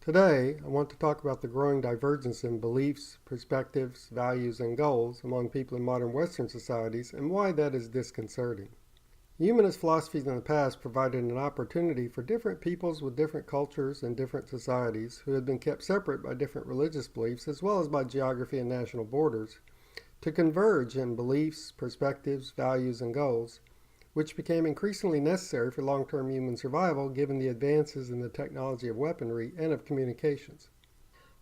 Today, I want to talk about the growing divergence in beliefs, perspectives, values, and goals among people in modern Western societies and why that is disconcerting. Humanist philosophies in the past provided an opportunity for different peoples with different cultures and different societies who had been kept separate by different religious beliefs as well as by geography and national borders to converge in beliefs, perspectives, values, and goals, which became increasingly necessary for long-term human survival given the advances in the technology of weaponry and of communications.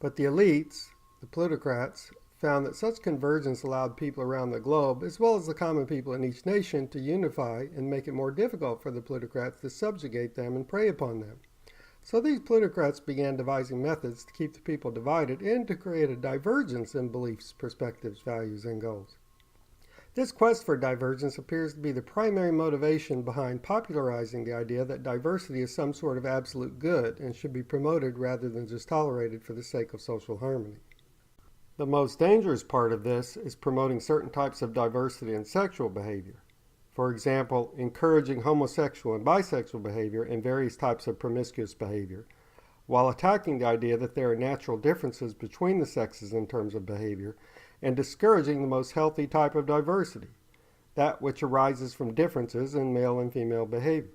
But the elites, the plutocrats, found that such convergence allowed people around the globe, as well as the common people in each nation, to unify and make it more difficult for the plutocrats to subjugate them and prey upon them. So these plutocrats began devising methods to keep the people divided and to create a divergence in beliefs, perspectives, values, and goals. This quest for divergence appears to be the primary motivation behind popularizing the idea that diversity is some sort of absolute good and should be promoted rather than just tolerated for the sake of social harmony. The most dangerous part of this is promoting certain types of diversity in sexual behavior. For example, encouraging homosexual and bisexual behavior and various types of promiscuous behavior, while attacking the idea that there are natural differences between the sexes in terms of behavior, and discouraging the most healthy type of diversity, that which arises from differences in male and female behavior,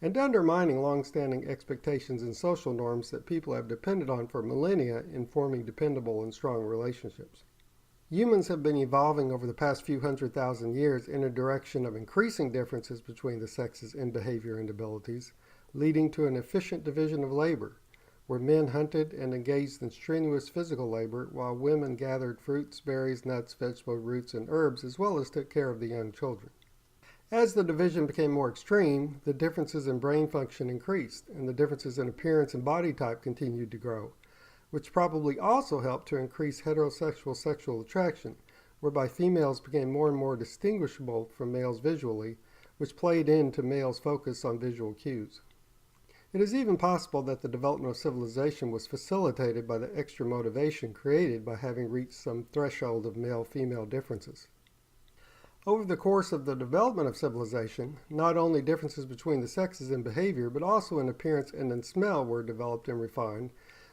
and undermining long-standing expectations and social norms that people have depended on for millennia in forming dependable and strong relationships. Humans have been evolving over the past few 100,000 years in a direction of increasing differences between the sexes in behavior and abilities, leading to an efficient division of labor, where men hunted and engaged in strenuous physical labor while women gathered fruits, berries, nuts, vegetables, roots, and herbs, as well as took care of the young children. As the division became more extreme, the differences in brain function increased, and the differences in appearance and body type continued to grow, which probably also helped to increase heterosexual sexual attraction, whereby females became more and more distinguishable from males visually, which played into males' focus on visual cues. It is even possible that the development of civilization was facilitated by the extra motivation created by having reached some threshold of male-female differences. Over the course of the development of civilization, not only differences between the sexes in behavior, but also in appearance and in smell were developed and refined,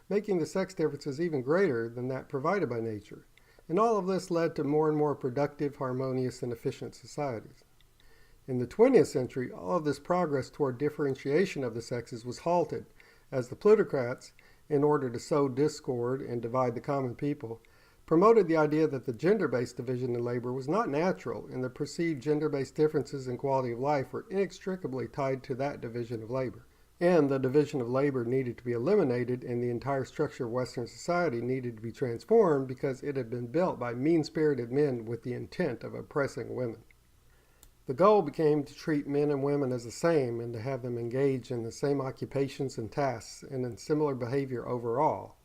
making the sex differences even greater than that provided by nature. And all of this led to more and more productive, harmonious, and efficient societies. In the 20th century, all of this progress toward differentiation of the sexes was halted, as the plutocrats, in order to sow discord and divide the common people, promoted the idea that the gender-based division in labor was not natural and the perceived gender-based differences in quality of life were inextricably tied to that division of labor. And the division of labor needed to be eliminated and the entire structure of Western society needed to be transformed because it had been built by mean-spirited men with the intent of oppressing women. The goal became to treat men and women as the same and to have them engage in the same occupations and tasks and in similar behavior overall,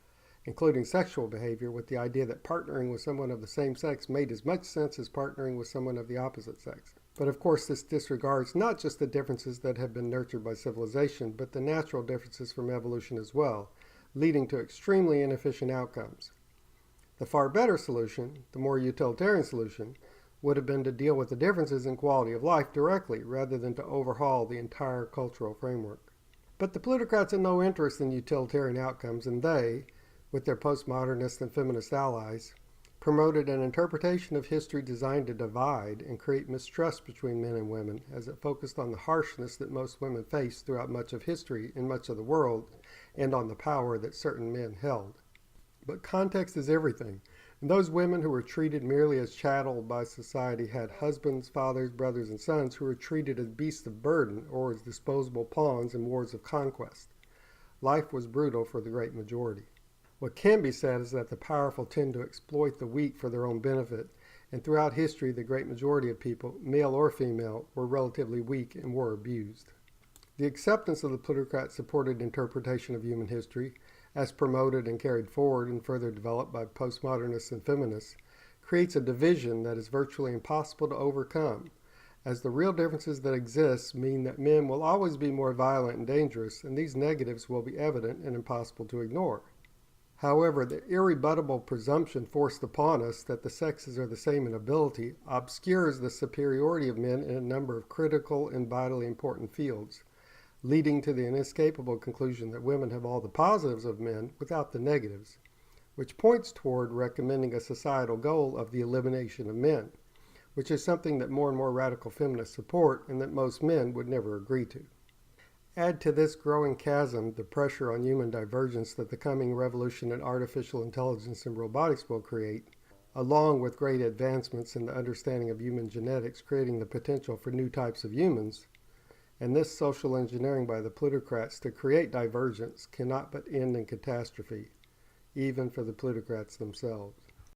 including sexual behavior, with the idea that partnering with someone of the same sex made as much sense as partnering with someone of the opposite sex. But of course, this disregards not just the differences that have been nurtured by civilization, but the natural differences from evolution as well, leading to extremely inefficient outcomes. The far better solution, the more utilitarian solution, would have been to deal with the differences in quality of life directly rather than to overhaul the entire cultural framework. But the plutocrats had no interest in utilitarian outcomes, and they, with their postmodernist and feminist allies, promoted an interpretation of history designed to divide and create mistrust between men and women, as it focused on the harshness that most women faced throughout much of history in much of the world and on the power that certain men held. But context is everything. And those women who were treated merely as chattel by society had husbands, fathers, brothers, and sons who were treated as beasts of burden or as disposable pawns in wars of conquest. Life was brutal for the great majority. What can be said is that the powerful tend to exploit the weak for their own benefit, and throughout history the great majority of people, male or female, were relatively weak and were abused. The acceptance of the plutocrat-supported interpretation of human history, as promoted and carried forward and further developed by postmodernists and feminists, creates a division that is virtually impossible to overcome, as the real differences that exist mean that men will always be more violent and dangerous, and these negatives will be evident and impossible to ignore. However, the irrebuttable presumption forced upon us that the sexes are the same in ability obscures the superiority of men in a number of critical and vitally important fields, leading to the inescapable conclusion that women have all the positives of men without the negatives, which points toward recommending a societal goal of the elimination of men, which is something that more and more radical feminists support and that most men would never agree to. Add to this growing chasm the pressure on human divergence that the coming revolution in artificial intelligence and robotics will create, along with great advancements in the understanding of human genetics creating the potential for new types of humans, and this social engineering by the Plutocrats to create divergence cannot but end in catastrophe, even for the Plutocrats themselves.